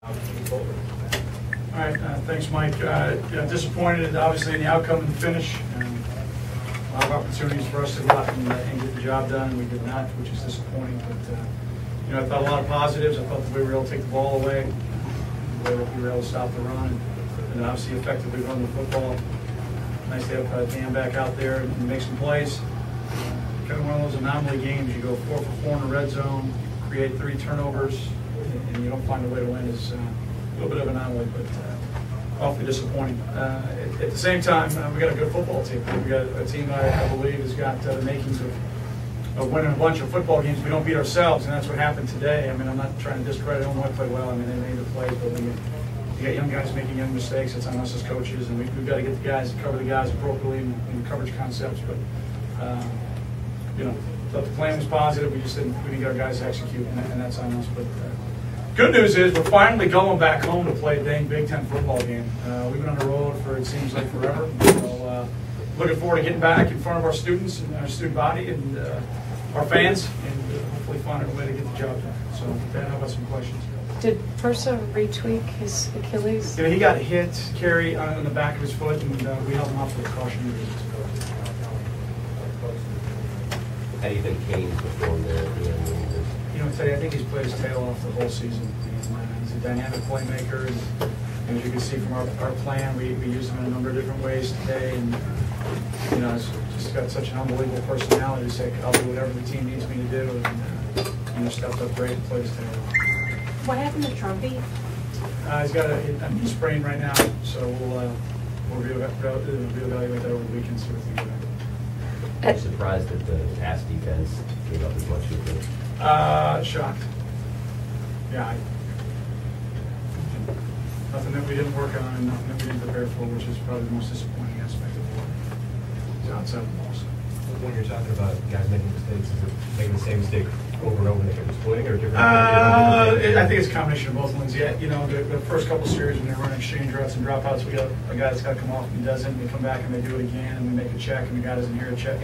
All right, thanks, Mike. Disappointed, obviously, in the outcome and the finish. A lot of opportunities for us to go out and get the job done, and we did not, which is disappointing. But I thought a lot of positives. I thought that we were able to take the ball away, the way that we were able to stop the run, and obviously effectively run the football. Nice to have Dan back out there and make some plays. Kind of one of those anomaly games. You go 4 for 4 in the red zone, create 3 turnovers, and you don't find a way to win. Is a little bit of an anomaly, but awfully disappointing. At the same time, we got a good football team. We got a team that I believe has got the makings of winning a bunch of football games. We don't beat ourselves, and that's what happened today. I mean, I'm not trying to discredit Illinois played well. I mean, they made the plays, but you got young guys making young mistakes. It's on us as coaches, and we've got to get the guys, cover the guys appropriately in coverage concepts. But thought the plan was positive. We didn't get our guys to execute, and that's on us. But good news is we're finally going back home to play a dang Big Ten football game. We've been on the road for, it seems like, forever. So looking forward to getting back in front of our students and our student body and our fans, and hopefully find a way to get the job done. So Ben, how about some questions? Did Persa retweak his Achilles? He got hit, Carrie, on the back of his foot, and we held him off for a caution. How do you think Kane's performed there at the end? I think he's played his tail off the whole season. He's a dynamic playmaker, and as you can see from our plan, we use him in a number of different ways today. And he's just got such an unbelievable personality to say, I'll do whatever the team needs me to do, and stepped up great and played his tail off. What happened to Trumpy? He's got a knee sprain right now, so we'll reevaluate that over the weekend, see what things are. I'm surprised that the pass defense gave up as much as it did. Shocked. Yeah. Nothing that we didn't work on and nothing that we didn't prepare for, which is probably the most disappointing aspect of the ball. It's outside the ball. When you're talking about guys making mistakes, is it making the same mistake over and over and they kept exploiting, or different? I think it's a combination of both ones. Yeah, the first couple of series when they're running exchange routes and dropouts, we got a guy that's got to come off and he doesn't. We come back and they do it again, and we make a check, and the guy doesn't hear a check.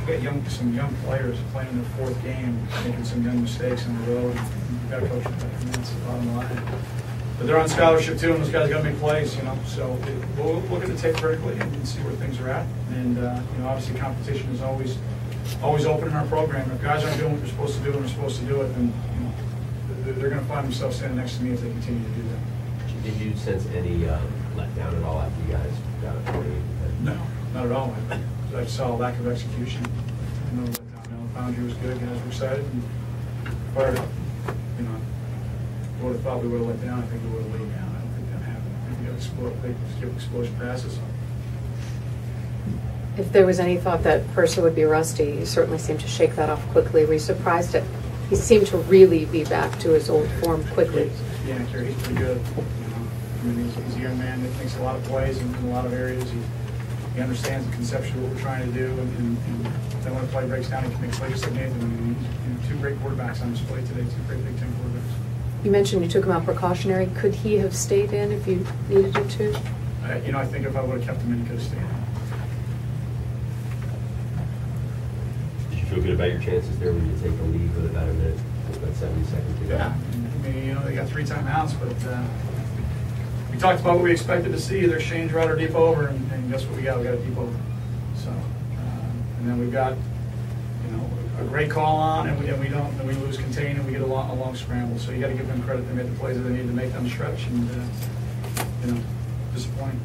We got some young players playing their 4th game, making some young mistakes on the road. You've got to coach them, and that's the bottom line. But they're on scholarship too, and those guys got to make plays. So we'll look at the tape critically and see where things are at. And obviously competition is always open in our program. If guys aren't doing what they're supposed to do and they're supposed to do it, then they're going to find themselves standing next to me if they continue to do that. Did you sense any letdown at all after you guys got a 48? No, not at all. I saw a lack of execution. No letdown. The boundary was good. Guys were excited and fired up. I would have thought we would have let down. I think we would have laid down. I don't think that happened. I think we got skip explosion passes. If there was any thought that Persa would be rusty, you certainly seemed to shake that off quickly. Were you surprised that he seemed to really be back to his old form quickly? Yeah, Kerry, he's pretty good. He's a young man that makes a lot of plays in a lot of areas. He understands the conception of what we're trying to do, and then when the play breaks down, he can make plays just like Nathan. He's 2 great quarterbacks on display today, 2 great Big Ten quarterbacks. You mentioned you took him out precautionary. Could he have stayed in if you needed him to? I think if I would have kept him in, he could have stayed in. Did you feel good about your chances there when you take the lead with about a minute, about 70 seconds to go? Yeah, I mean, they got 3 timeouts, but we talked about what we expected to see, either exchange route or deep over, and guess what we got? We got a deep over. So, and then we've got a great call on, and we lose contain, and we get a long scramble. So you got to give them credit. They made the plays that they needed to make on the stretch, and disappointing.